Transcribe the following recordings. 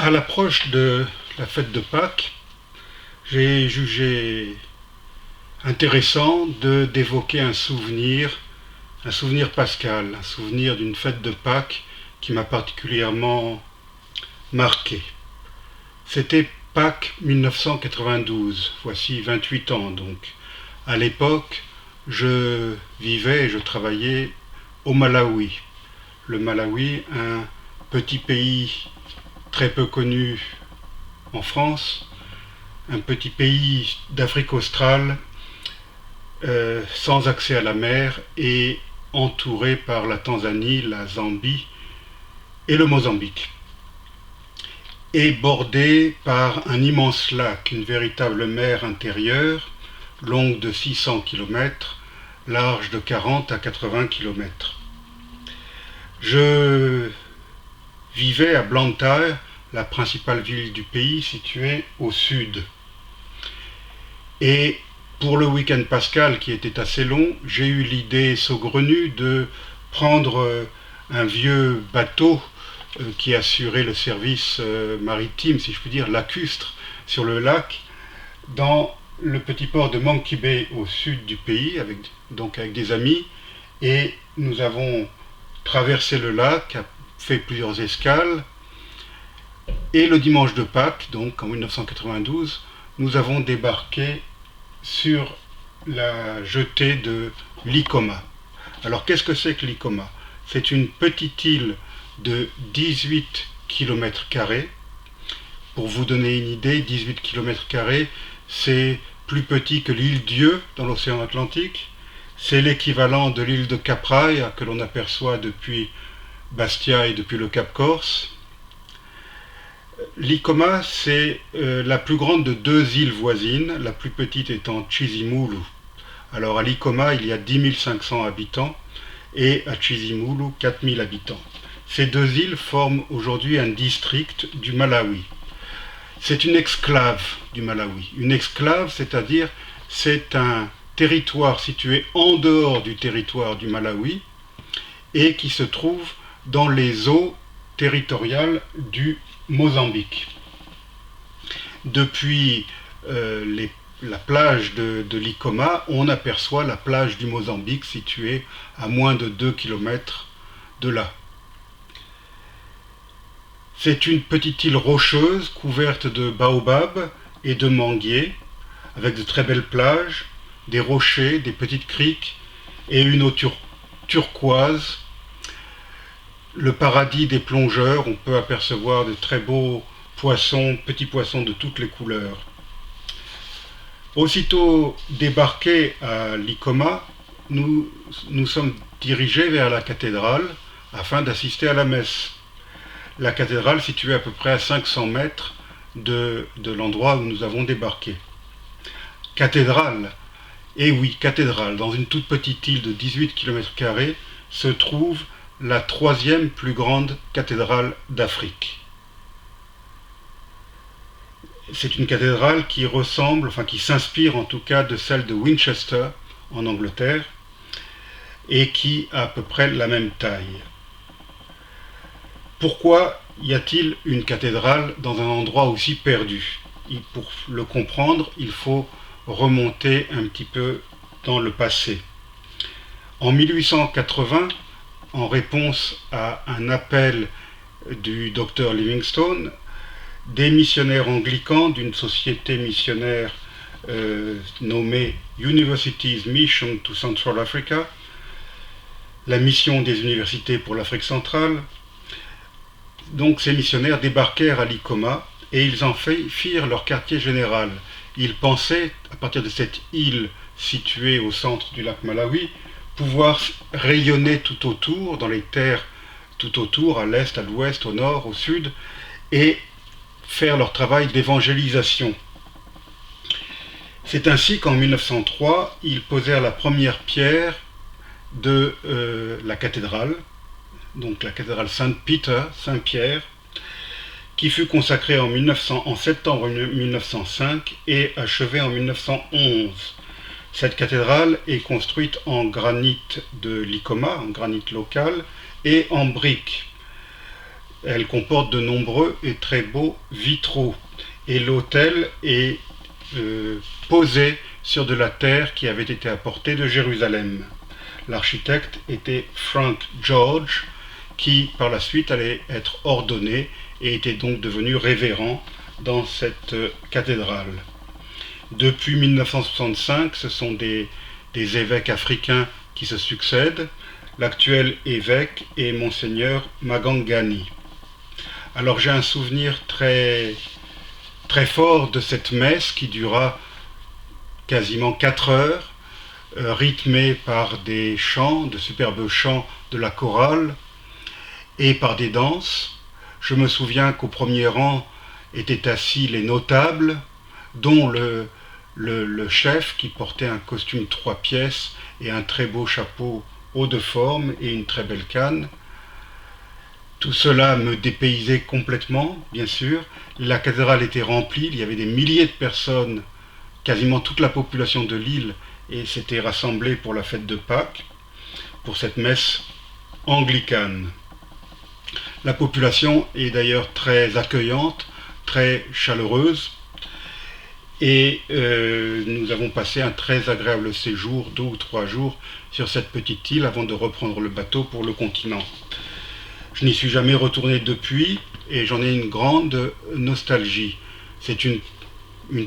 À l'approche de la fête de Pâques, j'ai jugé intéressant d'évoquer un souvenir pascal, un souvenir d'une fête de Pâques qui m'a particulièrement marqué. C'était Pâques 1992, voici 28 ans donc. À l'époque, je vivais et je travaillais au Malawi. Le Malawi, un petit pays très peu connu en France, un petit pays d'Afrique australe sans accès à la mer et entouré par la Tanzanie, la Zambie et le Mozambique, et bordé par un immense lac, une véritable mer intérieure, longue de 600 km, large de 40 à 80 km. Je vivais à Blantyre, la principale ville du pays située au sud. Et pour le week-end pascal qui était assez long, j'ai eu l'idée saugrenue de prendre un vieux bateau qui assurait le service maritime, si je puis dire, lacustre, sur le lac, dans le petit port de Monkey Bay au sud du pays, avec des amis, et nous avons traversé le lac, fait plusieurs escales, et le dimanche de Pâques, donc en 1992, nous avons débarqué sur la jetée de Likoma. Alors qu'est-ce que c'est que Likoma? C'est une petite île de 18 km². Pour vous donner une idée, 18 km², c'est plus petit que l'île Dieu dans l'océan Atlantique. C'est l'équivalent de l'île de Capraia que l'on aperçoit depuis Bastia et depuis le Cap Corse. Likoma, c'est la plus grande de deux îles voisines, la plus petite étant Chisimulu. Alors à Likoma, il y a 10 500 habitants et à Chisimulu, 4 000 habitants. Ces deux îles forment aujourd'hui un district du Malawi. C'est une exclave du Malawi. Une exclave, c'est-à-dire c'est un territoire situé en dehors du territoire du Malawi et qui se trouve dans les eaux territoriales du Mozambique. Depuis la plage de Likoma, on aperçoit la plage du Mozambique située à moins de 2 km de là. C'est une petite île rocheuse couverte de baobabs et de manguiers, avec de très belles plages, des rochers, des petites criques et une eau turquoise. Le paradis des plongeurs, on peut apercevoir de très beaux poissons, petits poissons de toutes les couleurs. Aussitôt débarqués à Likoma, nous sommes dirigés vers la cathédrale afin d'assister à la messe. La cathédrale située à peu près à 500 mètres de l'endroit où nous avons débarqué. Cathédrale, et oui, cathédrale, dans une toute petite île de 18 km² se trouve la troisième plus grande cathédrale d'Afrique. C'est une cathédrale qui ressemble, enfin qui s'inspire en tout cas de celle de Winchester en Angleterre et qui a à peu près la même taille. Pourquoi y a-t-il une cathédrale dans un endroit aussi perdu? Pour le comprendre, il faut remonter un petit peu dans le passé. En 1880, en réponse à un appel du docteur Livingstone, des missionnaires anglicans d'une société missionnaire nommée Universities Mission to Central Africa, la mission des universités pour l'Afrique centrale. Donc ces missionnaires débarquèrent à Likoma et ils en firent leur quartier général. Ils pensaient, à partir de cette île située au centre du lac Malawi, pouvoir rayonner tout autour, dans les terres tout autour, à l'est, à l'ouest, au nord, au sud, et faire leur travail d'évangélisation. C'est ainsi qu'en 1903, ils posèrent la première pierre de la cathédrale, donc la cathédrale Saint-Peter, Saint-Pierre, qui fut consacrée en septembre 1905 et achevée en 1911. Cette cathédrale est construite en granit de Likoma, en granit local, et en briques. Elle comporte de nombreux et très beaux vitraux. Et l'autel est posé sur de la terre qui avait été apportée de Jérusalem. L'architecte était Frank George, qui par la suite allait être ordonné et était donc devenu révérend dans cette cathédrale. Depuis 1965, ce sont des évêques africains qui se succèdent. L'actuel évêque est Monseigneur Magangani. Alors j'ai un souvenir très fort de cette messe qui dura quasiment 4 heures, rythmée par des chants, de superbes chants de la chorale et par des danses. Je me souviens qu'au premier rang étaient assis les notables, dont le chef qui portait un costume 3 pièces et un très beau chapeau haut de forme et une très belle canne. Tout cela me dépaysait complètement, bien sûr. La cathédrale était remplie, il y avait des milliers de personnes, quasiment toute la population de l'île, et s'était rassemblée pour la fête de Pâques, pour cette messe anglicane. La population est d'ailleurs très accueillante, très chaleureuse, et nous avons passé un très agréable séjour, 2 ou 3 jours, sur cette petite île avant de reprendre le bateau pour le continent. Je n'y suis jamais retourné depuis et j'en ai une grande nostalgie. C'est une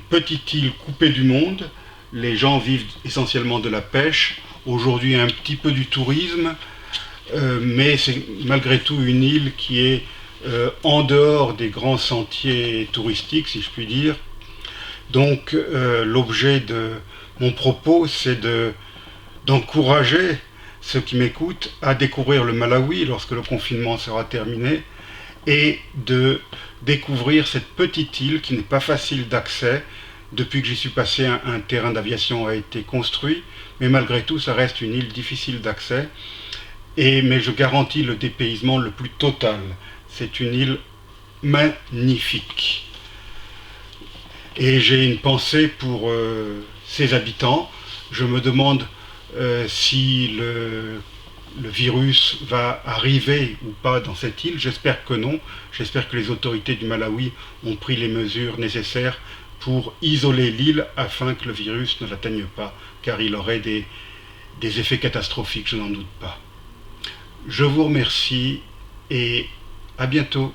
petite île coupée du monde. Les gens vivent essentiellement de la pêche, aujourd'hui un petit peu du tourisme, mais c'est malgré tout une île qui est en dehors des grands sentiers touristiques, si je puis dire. Donc l'objet de mon propos, c'est d'encourager ceux qui m'écoutent à découvrir le Malawi lorsque le confinement sera terminé et de découvrir cette petite île qui n'est pas facile d'accès. Depuis que j'y suis passé, un terrain d'aviation a été construit, mais malgré tout, ça reste une île difficile d'accès. Mais je garantis le dépaysement le plus total. C'est une île magnifique. Et j'ai une pensée pour ses habitants. Je me demande si le virus va arriver ou pas dans cette île. J'espère que non. J'espère que les autorités du Malawi ont pris les mesures nécessaires pour isoler l'île afin que le virus ne l'atteigne pas, car il aurait des effets catastrophiques, je n'en doute pas. Je vous remercie et à bientôt.